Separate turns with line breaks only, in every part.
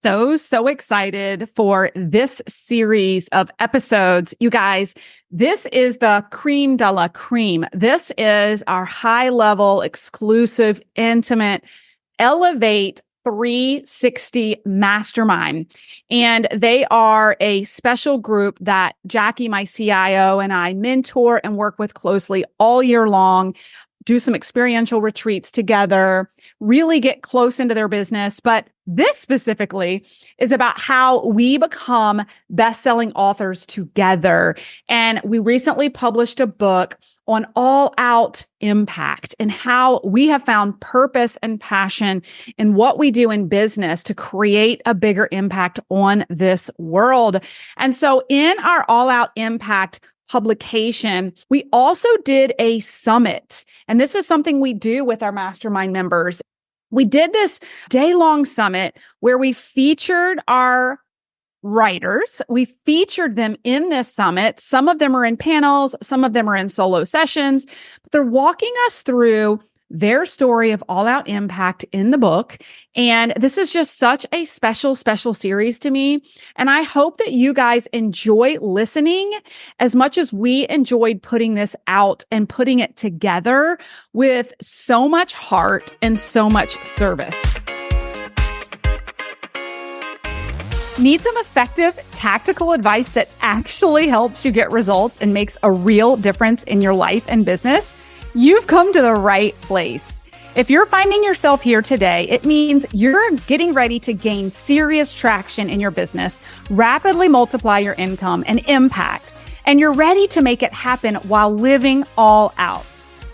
So excited for this series of episodes. You guys, this is the cream de la cream. This is our high level, exclusive, intimate, Elevate 360 mastermind. And they are a special group that Jackie, my CIO, and I mentor and work with closely all year long. Do some experiential retreats together, really get close into their business. But this specifically is about how we become best-selling authors together. And we recently published a book on all out impact and how we have found purpose and passion in what we do in business to create a bigger impact on this world. And so in our all out impact publication, we also did a summit. And this is something we do with our mastermind members. We did this day-long summit where we featured our writers. We featured them in this summit. Some of them are in panels, some of them are in solo sessions, but they're walking us through their story of all out impact in the book. And this is just such a special series to me. And I hope that you guys enjoy listening as much as we enjoyed putting this out and putting it together with so much heart and so much service. Need some effective, tactical advice that actually helps you get results and makes a real difference in your life and business? You've come to the right place. If you're finding yourself here today, it means you're getting ready to gain serious traction in your business, rapidly multiply your income and impact, and you're ready to make it happen while living all out.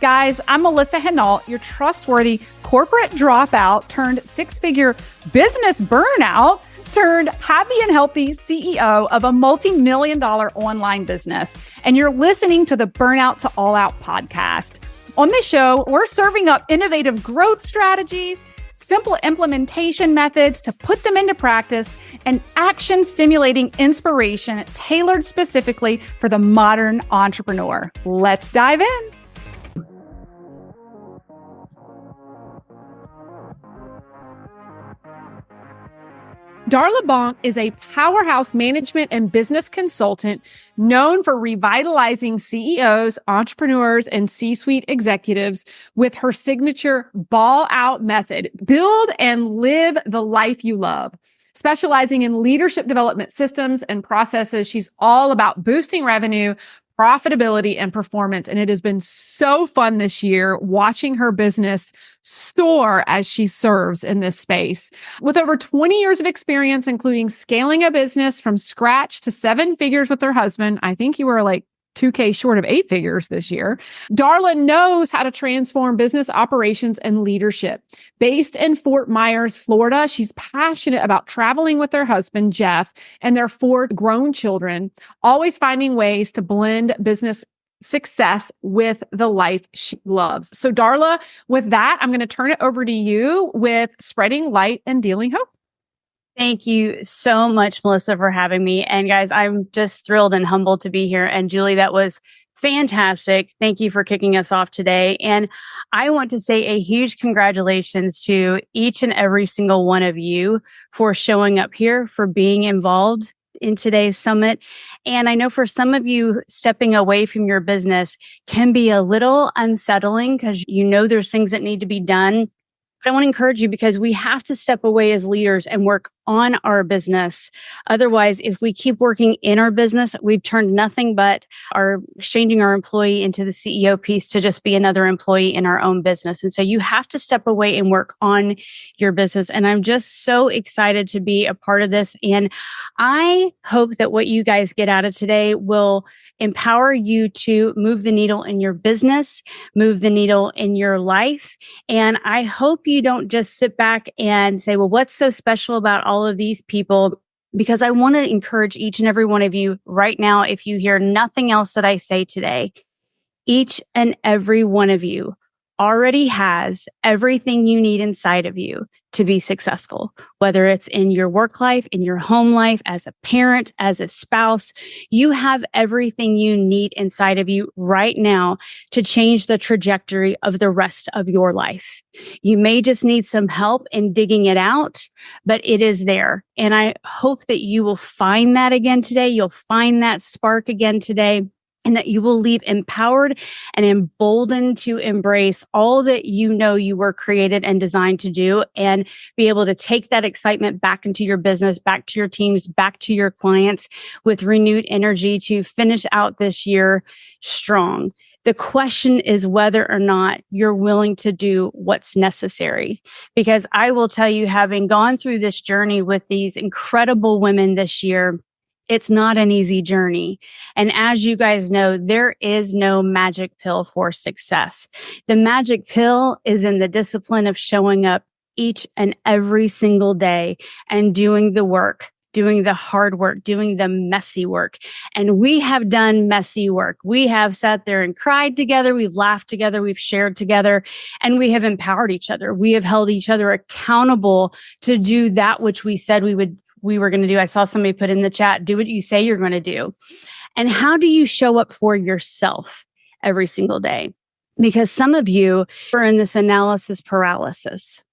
Guys, I'm Melissa Hinault, your trustworthy corporate dropout turned six-figure business burnout turned happy and healthy CEO of a multi-million-dollar online business. And you're listening to the Burnout to All Out podcast. On this show, we're serving up innovative growth strategies, simple implementation methods to put them into practice, and action-stimulating inspiration tailored specifically for the modern entrepreneur. Let's dive in. Darla Bonk is a powerhouse management and business consultant known for revitalizing CEOs, entrepreneurs, and C-suite executives with her signature ball out method. Build and live the life you love. Specializing in leadership development systems and processes, she's all about boosting revenue, profitability, and performance. And it has been so fun this year watching her business soar as she serves in this space. With over 20 years of experience, including scaling a business from scratch to seven figures with her husband, I think you were like 2K short of eight figures this year. Darla knows how to transform business operations and leadership. Based in Fort Myers, Florida, she's passionate about traveling with her husband, Jeff, and their four grown children, always finding ways to blend business success with the life she loves. So Darla, with that, I'm going to turn it over to you with spreading light and dealing hope.
Thank you so much, Melissa, for having me. And guys, I'm just thrilled and humbled to be here. And Julie, that was fantastic. Thank you for kicking us off today. And I want to say a huge congratulations to each and every single one of you for showing up here, for being involved in today's summit. And I know for some of you, stepping away from your business can be a little unsettling because you know there's things that need to be done. But I want to encourage you because we have to step away as leaders and work on our business. Otherwise, if we keep working in our business, we've turned nothing but exchanging our employee into the CEO piece to just be another employee in our own business. And so you have to step away and work on your business. And I'm just so excited to be a part of this. And I hope that what you guys get out of today will empower you to move the needle in your business, move the needle in your life. And I hope you don't just sit back and say, well, what's so special about all of these people? Because I want to encourage each and every one of you right now, if you hear nothing else that I say today, each and every one of you already has everything you need inside of you to be successful, whether it's in your work life, in your home life, as a parent, as a spouse. You have everything you need inside of you right now to change the trajectory of the rest of your life. You may just need some help in digging it out, but it is there. And I hope that you will find that again today. You'll find that spark again today, and that you will leave empowered and emboldened to embrace all that you know you were created and designed to do, and be able to take that excitement back into your business, back to your teams, back to your clients with renewed energy to finish out this year strong. The question is whether or not you're willing to do what's necessary. Because I will tell you, having gone through this journey with these incredible women this year, it's not an easy journey. And as you guys know, there is no magic pill for success. The magic pill is in the discipline of showing up each and every single day and doing the work, doing the hard work, doing the messy work. And we have done messy work. We have sat there and cried together. We've laughed together. We've shared together, and we have empowered each other. We have held each other accountable to do that which we said we were going to do. I saw somebody put in the chat, do what you say you're going to do. And how do you show up for yourself every single day? Because some of you are in this analysis paralysis.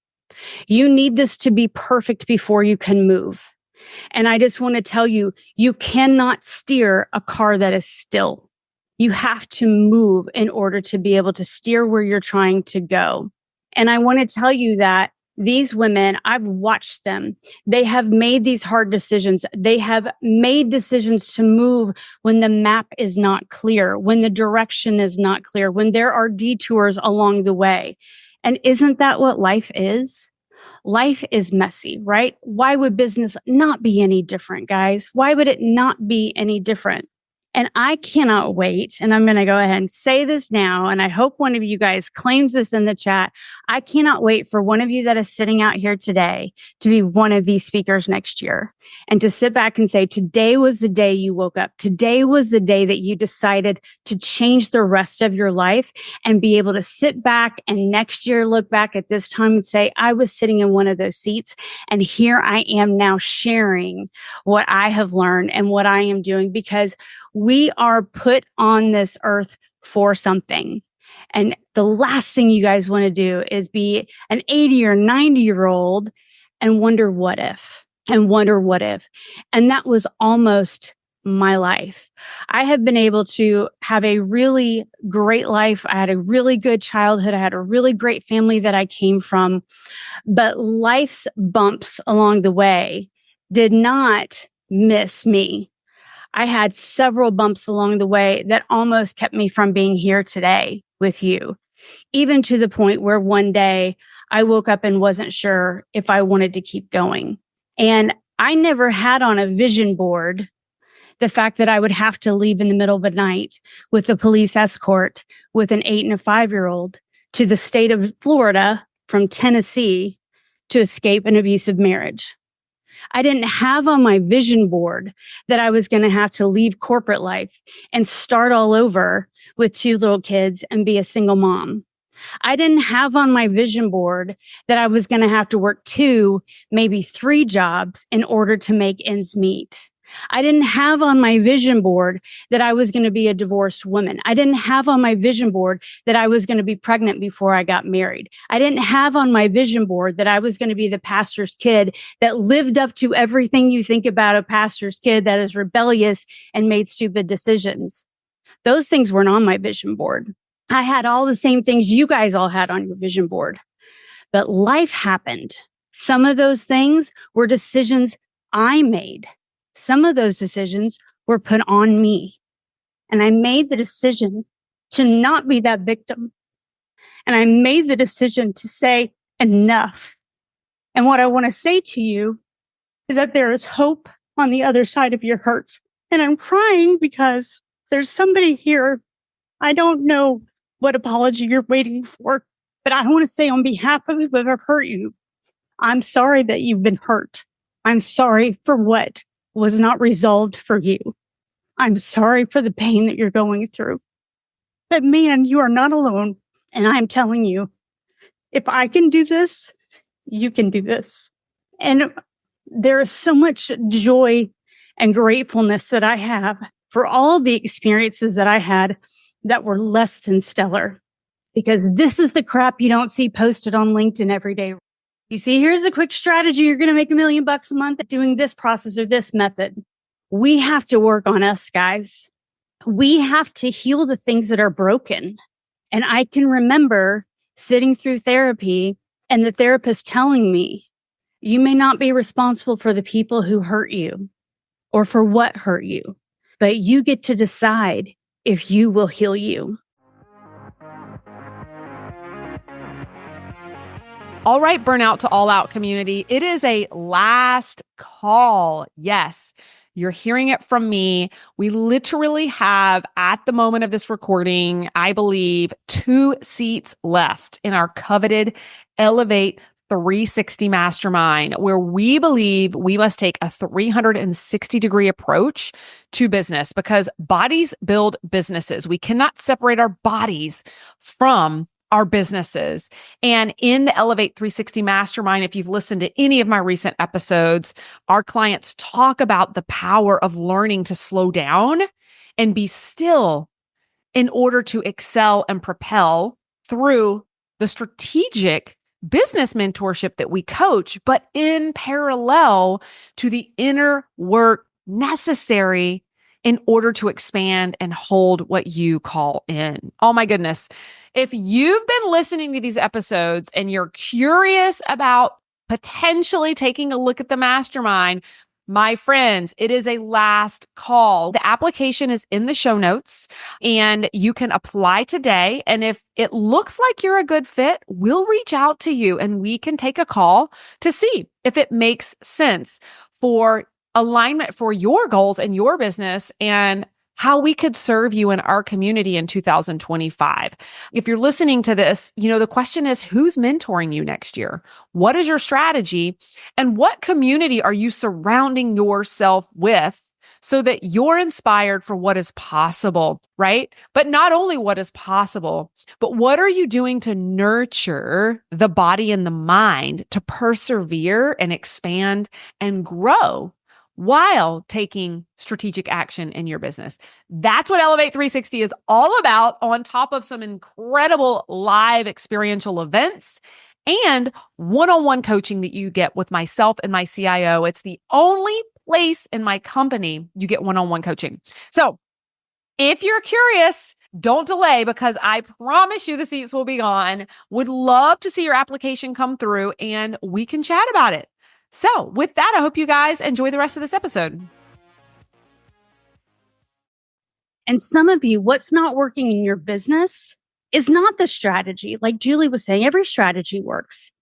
You need this to be perfect before you can move. And I just want to tell you, you cannot steer a car that is still. You have to move in order to be able to steer where you're trying to go. And I want to tell you that these women, I've watched them. They have made these hard decisions. They have made decisions to move when the map is not clear, when the direction is not clear, when there are detours along the way. And isn't that what life is? Life is messy, right? Why would business not be any different, guys? Why would it not be any different? And I cannot wait. And I'm going to go ahead and say this now. And I hope one of you guys claims this in the chat. I cannot wait for one of you that is sitting out here today to be one of these speakers next year, and to sit back and say, today was the day you woke up. Today was the day that you decided to change the rest of your life, and be able to sit back and next year look back at this time and say, I was sitting in one of those seats, and here I am now sharing what I have learned and what I am doing, because we are put on this earth for something. And the last thing you guys want to do is be an 80 or 90-year-old and wonder what if. And that was almost my life. I have been able to have a really great life. I had a really good childhood. I had a really great family that I came from. But life's bumps along the way did not miss me. I had several bumps along the way that almost kept me from being here today with you, even to the point where one day I woke up and wasn't sure if I wanted to keep going. And I never had on a vision board the fact that I would have to leave in the middle of the night with a police escort with an 8 and a 5-year-old to the state of Florida from Tennessee to escape an abusive marriage. I didn't have on my vision board that I was going to have to leave corporate life and start all over with 2 little kids and be a single mom. I didn't have on my vision board that I was going to have to work 2, maybe 3 jobs in order to make ends meet. I didn't have on my vision board that I was going to be a divorced woman. I didn't have on my vision board that I was going to be pregnant before I got married. I didn't have on my vision board that I was going to be the pastor's kid that lived up to everything you think about a pastor's kid that is rebellious and made stupid decisions. Those things weren't on my vision board. I had all the same things you guys all had on your vision board, but life happened. Some of those things were decisions I made. Some of those decisions were put on me, and I made the decision to not be that victim. And I made the decision to say enough. And what I want to say to you is that there is hope on the other side of your hurt. And I'm crying because there's somebody here. I don't know what apology you're waiting for, but I want to say on behalf of whoever hurt you, I'm sorry that you've been hurt. I'm sorry for what was not resolved for you. I'm sorry for the pain that you're going through. But man, you are not alone. And I'm telling you, if I can do this, you can do this. And there is so much joy and gratefulness that I have for all the experiences that I had that were less than stellar, because this is the crap you don't see posted on LinkedIn every day. You see, here's a quick strategy. You're going to make $1 million a month doing this process or this method. We have to work on us, guys. We have to heal the things that are broken. And I can remember sitting through therapy and the therapist telling me, you may not be responsible for the people who hurt you or for what hurt you, but you get to decide if you will heal you.
All right, Burnout to All Out community. It is a last call. Yes, you're hearing it from me. We literally have, at the moment of this recording, I believe 2 seats left in our coveted Elevate 360 Mastermind, where we believe we must take a 360-degree approach to business, because bodies build businesses. We cannot separate our bodies from our businesses. And in the Elevate 360 Mastermind, if you've listened to any of my recent episodes, our clients talk about the power of learning to slow down and be still in order to excel and propel through the strategic business mentorship that we coach, but in parallel to the inner work necessary in order to expand and hold what you call in. Oh my goodness. If you've been listening to these episodes and you're curious about potentially taking a look at the mastermind, my friends, it is a last call. The application is in the show notes and you can apply today. And if it looks like you're a good fit, we'll reach out to you and we can take a call to see if it makes sense for alignment for your goals and your business and how we could serve you in our community in 2025. If you're listening to this, the question is, who's mentoring you next year? What is your strategy? And what community are you surrounding yourself with so that you're inspired for what is possible, right? But not only what is possible, but what are you doing to nurture the body and the mind to persevere and expand and grow while taking strategic action in your business? That's what Elevate 360 is all about, on top of some incredible live experiential events and one-on-one coaching that you get with myself and my CIO. It's the only place in my company you get one-on-one coaching. So if you're curious, don't delay, because I promise you the seats will be gone. Would love to see your application come through and we can chat about it. So with that, I hope you guys enjoy the rest of this episode.
And some of you, what's not working in your business is not the strategy. Like Julie was saying, every strategy works.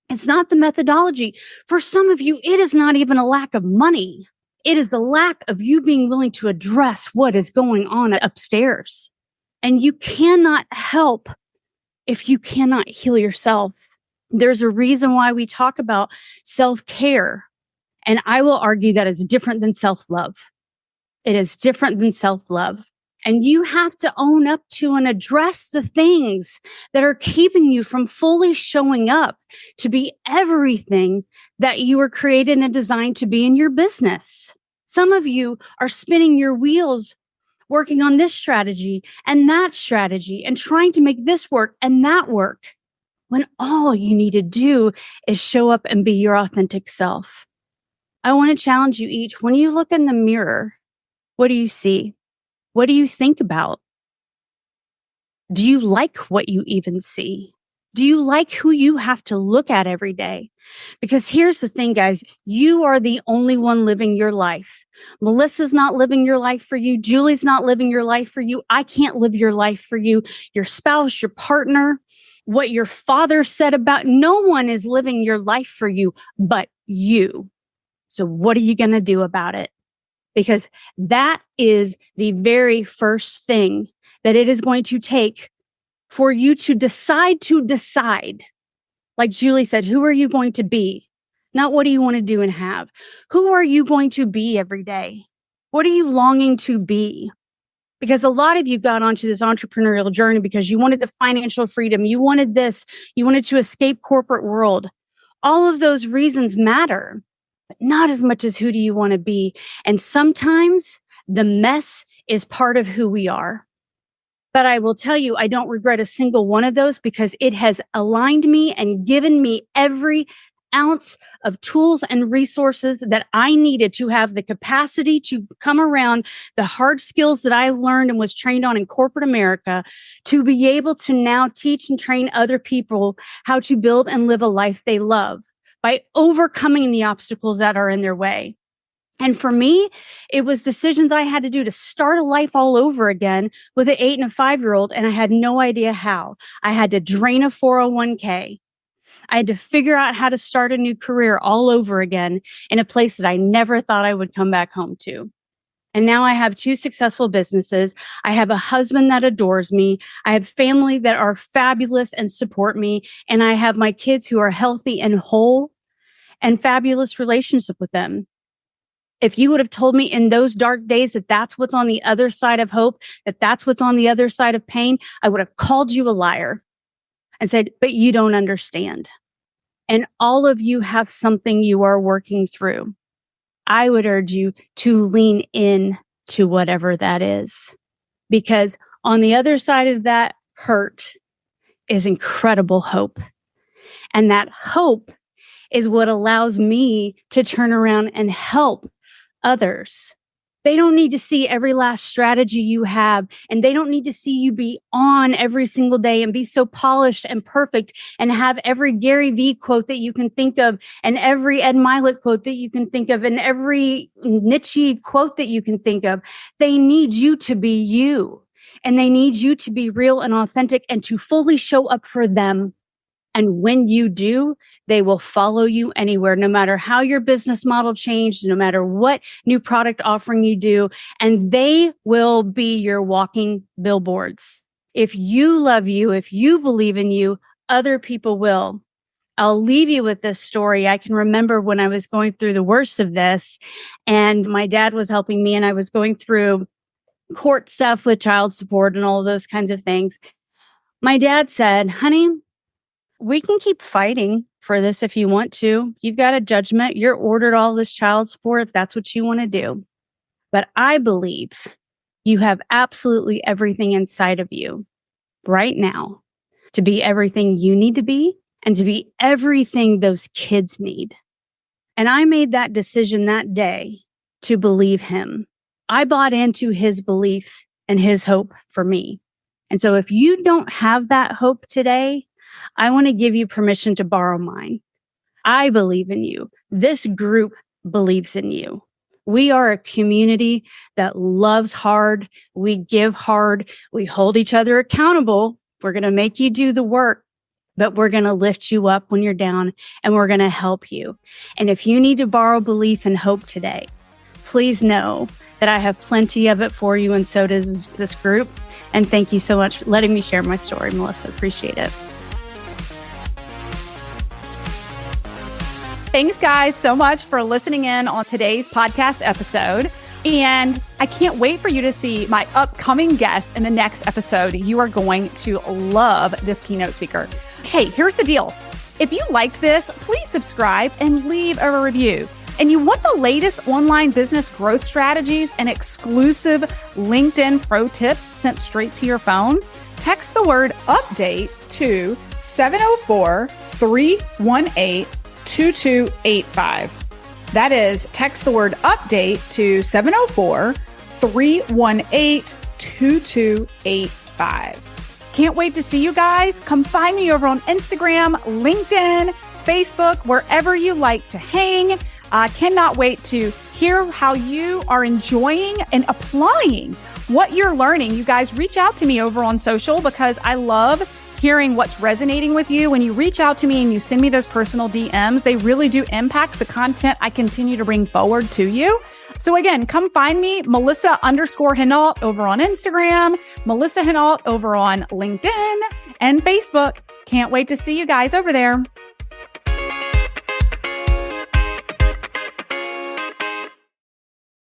It's not the methodology. For some of you, it is not even a lack of money. It is a lack of you being willing to address what is going on upstairs. And you cannot help if you cannot heal yourself. There's a reason why we talk about self-care. And I will argue that is different than self-love. It is different than self-love. And you have to own up to and address the things that are keeping you from fully showing up to be everything that you were created and designed to be in your business. Some of you are spinning your wheels working on this strategy and that strategy and trying to make this work and that work, when all you need to do is show up and be your authentic self. I want to challenge you each. When you look in the mirror, what do you see? What do you think about? Do you like what you even see? Do you like who you have to look at every day? Because here's the thing, guys, you are the only one living your life. Melissa's not living your life for you. Julie's not living your life for you. I can't live your life for you. Your spouse, your partner, what your father said about, no one is living your life for you but you. So what are you going to do about it? Because that is the very first thing that it is going to take for you to decide. Like Julie said, who are you going to be? Not what do you want to do and have? Who are you going to be every day? What are you longing to be? Because a lot of you got onto this entrepreneurial journey because you wanted the financial freedom. You wanted this. You wanted to escape corporate world. All of those reasons matter, but not as much as who do you want to be. And sometimes the mess is part of who we are. But I will tell you, I don't regret a single one of those because it has aligned me and given me every ounce of tools and resources that I needed to have the capacity to come around the hard skills that I learned and was trained on in corporate America to be able to now teach and train other people how to build and live a life they love by overcoming the obstacles that are in their way. And for me, it was decisions I had to do to start a life all over again with an 8 and a 5-year-old, and I had no idea how. I had to drain a 401k. I had to figure out how to start a new career all over again in a place that I never thought I would come back home to. And now I have 2 successful businesses. I have a husband that adores me. I have family that are fabulous and support me. And I have my kids who are healthy and whole and fabulous relationship with them. If you would have told me in those dark days that that's what's on the other side of hope, that that's what's on the other side of pain, I would have called you a liar and said, but you don't understand. And all of you have something you are working through. I would urge you to lean in to whatever that is, because on the other side of that hurt is incredible hope. And that hope is what allows me to turn around and help others. They don't need to see every last strategy you have, and they don't need to see you be on every single day and be so polished and perfect and have every Gary Vee quote that you can think of and every Ed Mylett quote that you can think of and every niche quote that you can think of. They need you to be you, and they need you to be real and authentic and to fully show up for them. And when you do, they will follow you anywhere, no matter how your business model changed, no matter what new product offering you do, and they will be your walking billboards. If you love you, if you believe in you, other people will. I'll leave you with this story. I can remember when I was going through the worst of this and my dad was helping me and I was going through court stuff with child support and all of those kinds of things. My dad said, honey, we can keep fighting for this if you want to. You've got a judgment. You're ordered all this child support if that's what you want to do. But I believe you have absolutely everything inside of you right now to be everything you need to be and to be everything those kids need. And I made that decision that day to believe him. I bought into his belief and his hope for me. And so if you don't have that hope today, I want to give you permission to borrow mine. I believe in you. This group believes in you. We are a community that loves hard. We give hard. We hold each other accountable. We're going to make you do the work, but we're going to lift you up when you're down and we're going to help you. And if you need to borrow belief and hope today, please know that I have plenty of it for you. And so does this group. And thank you so much for letting me share my story, Melissa. Appreciate it.
Thanks, guys, so much for listening in on today's podcast episode. And I can't wait for you to see my upcoming guest in the next episode. You are going to love this keynote speaker. Hey, here's the deal. If you liked this, please subscribe and leave a review. And you want the latest online business growth strategies and exclusive LinkedIn pro tips sent straight to your phone? Text the word update to 704-318-2285. That is, text the word update to 704-318-2285. Can't wait to see you guys. Come find me over on Instagram, LinkedIn, Facebook, wherever you like to hang. I cannot wait to hear how you are enjoying and applying what you're learning. You guys reach out to me over on social because I love hearing what's resonating with you. When you reach out to me and you send me those personal DMs, they really do impact the content I continue to bring forward to you. So again, come find me, Melissa_Hinault over on Instagram, Melissa Hinault over on LinkedIn and Facebook. Can't wait to see you guys over there.